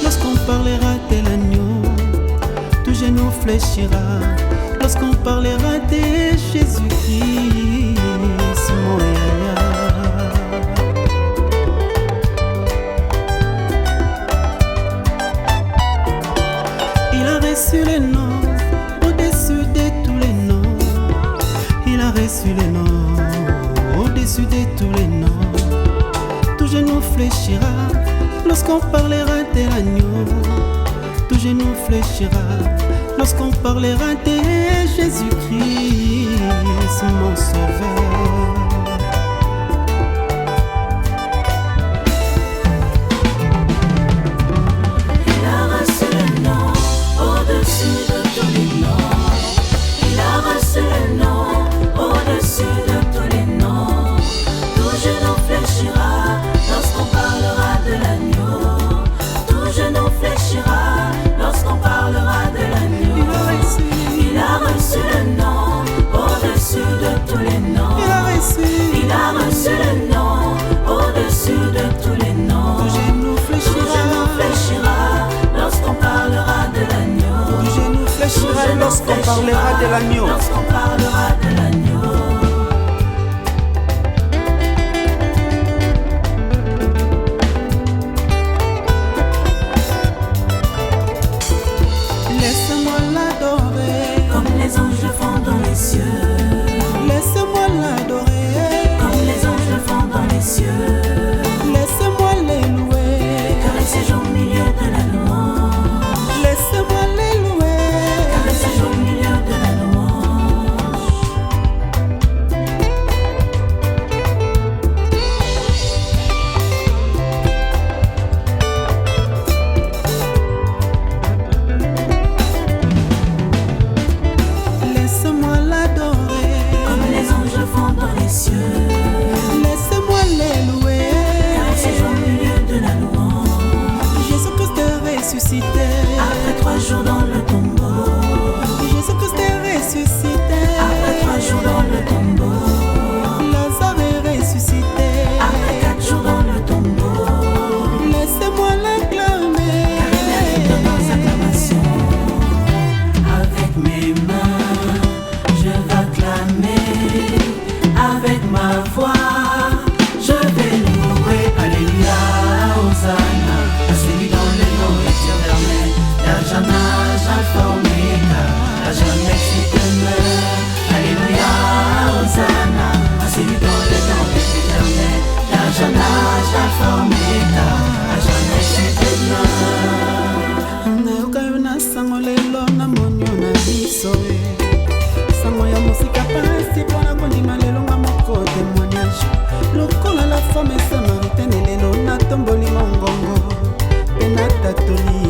Lorsqu'on parlera de l'agneau, tout genou fléchira. Lorsqu'on parlera de Jésus-Christ, mon yaya. Il a reçu le nom au-dessus de tous les noms. Il a reçu le nom au-dessus de tous les noms. Tout genou fléchira. Lorsqu'on parlera de l'agneau, tout genou fléchira. Lorsqu'on parlera de Jésus-Christ, mon sauveur. Il a reçu le nom au-dessus de tous les noms. Il a reçu le nom au-dessus de tous les noms. Tout genou fléchira lorsqu'on parlera de l'agneau. Tout genou fléchira lorsqu'on parlera de l'agneau. Il a reçu le nom au-dessus de tous les noms. Il a reçu le nom au-dessus de tous les noms. Tout genou fléchira lorsqu'on parlera de l'agneau. Tout genou fléchira lorsqu'on parlera de l'agneau. Lorsqu'on parlera de l'agneau. Laisse-moi l'adorer comme les anges le font dans les cieux. Laisse-moi l'adorer Comme les anges le font dans les cieux. Laisse-moi les louer. Car il séjourne au milieu de la louange. Laisse-moi les louer. Car il séjourne au milieu de la louange. Laisse-moi l'adorer. Comme les anges le font dans les cieux. Laisse-moi les louer. Car il séjourne au milieu de la louange. Jésus-Christ est ressuscité. Après 3 jours dans le tombeau. Jésus-Christ est ressuscité. Après 3 jours dans le tombeau. Lazare est ressuscité. Après 4 jours dans le tombeau. Laissez-moi l'acclamer. Car il mérite de nos acclamations. Avec mes mains, je vais acclamer. Avec ma voix, je vais louer. Alléluia, Hosanna, à celui dont le nom est éternel. D'âge en âge, alpha oméga, à jamais tu demeures. Alléluia, Hosanna, à celui dont le nom est éternel. D'âge en âge, alpha oméga, à jamais tu demeures. Nayoka sango lelo na monyo na biso sango ya mosika pasi mpona kondima lelo nga moko témoignage lokola la femme samaritaine lelo natomboli mongongo mpe natatoli